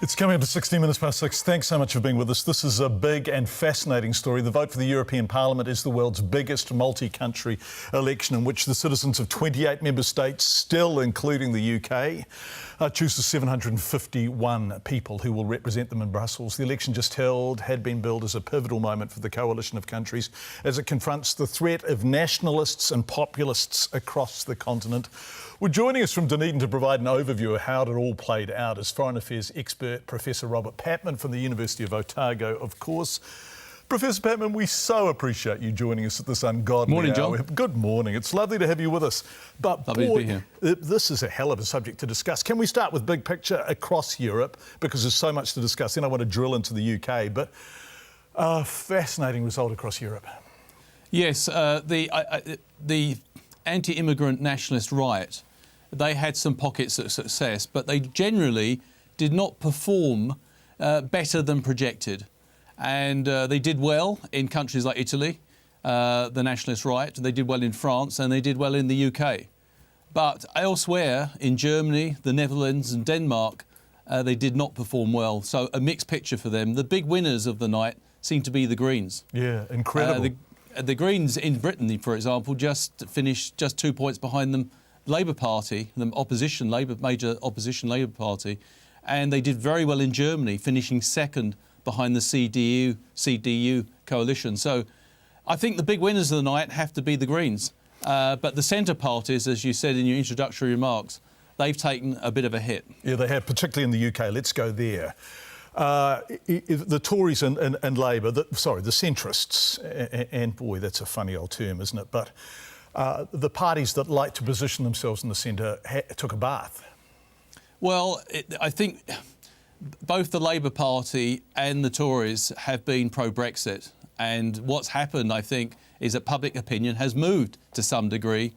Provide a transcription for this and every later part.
It's coming up to 16 minutes past 6. Thanks so much for being with us. This is a big and fascinating story. The vote for the European Parliament is the world's biggest multi-country election in which the citizens of 28 member states, still including the UK, choose the 751 people who will represent them in Brussels. The election just held had been billed as a pivotal moment for the coalition of countries as it confronts the threat of nationalists and populists across the continent. Well, joining us from Dunedin to provide an overview of how it all played out is Foreign Affairs expert Professor Robert Patman from the University of Otago, of course. Professor Patman, we so appreciate you joining us at this ungodly morning, hour. John. Good morning. It's lovely to have you with us. But lovely to be here. This is a hell of a subject to discuss. Can we start with big picture across Europe? Because there's so much to discuss. Then I want to drill into the UK. But a fascinating result across Europe. Yes, the anti-immigrant nationalist right, they had some pockets of success, but they generally did not perform better than projected. And they did well in countries like Italy, the nationalist right. They did well in France, and they did well in the UK. But elsewhere, in Germany, the Netherlands and Denmark, they did not perform well. So a mixed picture for them. The big winners of the night seem to be the Greens. Yeah, incredible. The Greens in Britain, for example, just finished just 2 points behind the Labour Party, the major opposition Labour Party, and they did very well in Germany, finishing second behind the CDU coalition. So I think the big winners of the night have to be the Greens. But the centre parties, as you said in your introductory remarks, they've taken a bit of a hit. Yeah, they have, particularly in the UK. Let's go there. The Tories and Labour, the centrists, and boy, that's a funny old term, isn't it? But the parties that like to position themselves in the centre took a bath. Well, I think both the Labour Party and the Tories have been pro-Brexit. And what's happened, I think, is that public opinion has moved to some degree.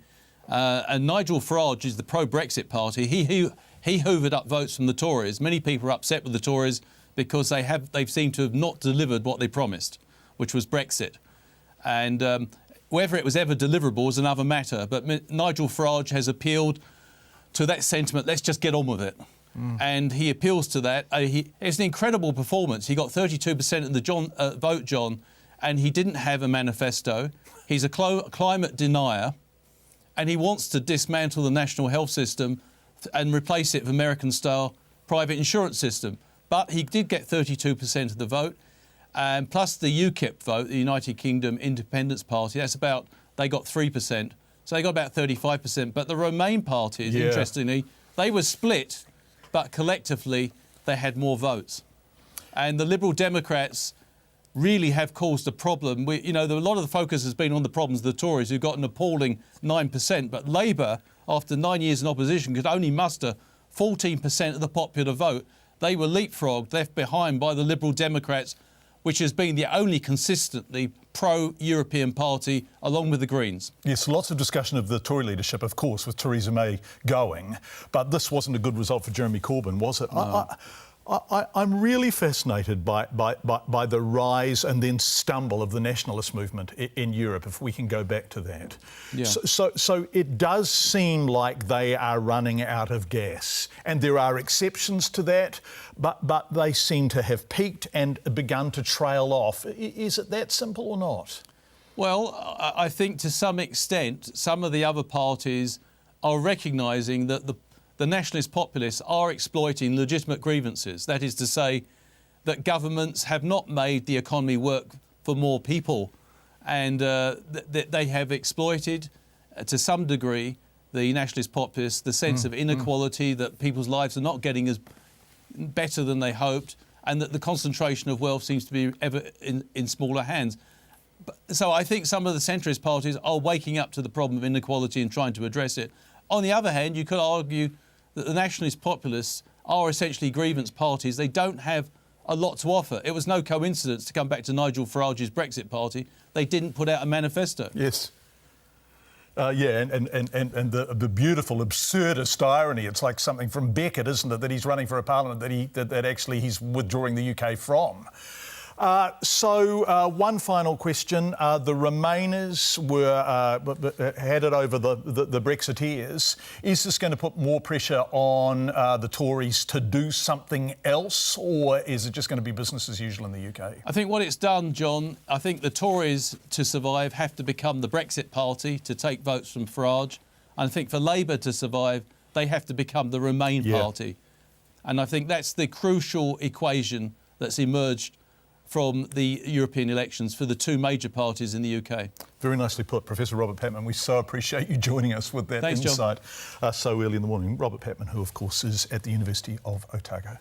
And Nigel Farage is the pro-Brexit party. He hoovered up votes from the Tories. Many people are upset with the Tories because they've seemed to have not delivered what they promised, which was Brexit. And whether it was ever deliverable is another matter. But Nigel Farage has appealed to that sentiment, let's just get on with it. And he appeals to that. It's an incredible performance. He got 32% of the vote, John, and he didn't have a manifesto. He's a climate denier, and he wants to dismantle the national health system and replace it with American-style private insurance system. But he did get 32% of the vote, and plus the UKIP vote, the United Kingdom Independence Party, they got 3%. So they got about 35%. But the Remain parties, interestingly, they were split, but collectively they had more votes. And the Liberal Democrats really have caused a problem. A lot of the focus has been on the problems of the Tories, who got an appalling 9%. But Labour, after 9 years in opposition, could only muster 14% of the popular vote. They were leapfrogged, left behind by the Liberal Democrats, which has been the only consistently pro-European party, along with the Greens. Yes, lots of discussion of the Tory leadership, of course, with Theresa May going, but this wasn't a good result for Jeremy Corbyn, was it? No. I'm really fascinated by the rise and then stumble of the nationalist movement in Europe, if we can go back to that. Yeah. So it does seem like they are running out of gas, and there are exceptions to that, but they seem to have peaked and begun to trail off. Is it that simple or not? Well, I think to some extent, some of the other parties are recognising that the nationalist populists are exploiting legitimate grievances. That is to say that governments have not made the economy work for more people, and they have exploited, to some degree, the nationalist populists, the sense of inequality, that people's lives are not getting as better than they hoped, and that the concentration of wealth seems to be ever in smaller hands. So I think some of the centrist parties are waking up to the problem of inequality and trying to address it. On the other hand, you could argue that the nationalist populists are essentially grievance parties. They don't have a lot to offer. It was no coincidence, to come back to Nigel Farage's Brexit party, they didn't put out a manifesto. Yes. And the beautiful, absurdist irony, it's like something from Beckett, isn't it, that he's running for a parliament that actually he's withdrawing the UK from. One final question. The Remainers had it over the Brexiteers. Is this going to put more pressure on the Tories to do something else, or is it just going to be business as usual in the UK? I think what it's done, John, I think the Tories, to survive, have to become the Brexit party to take votes from Farage. And I think for Labour to survive, they have to become the Remain party. And I think that's the crucial equation that's emerged from the European elections for the two major parties in the UK. Very nicely put, Professor Robert Patman. We so appreciate you joining us with that Thanks, insight so early in the morning. Robert Patman, who of course is at the University of Otago.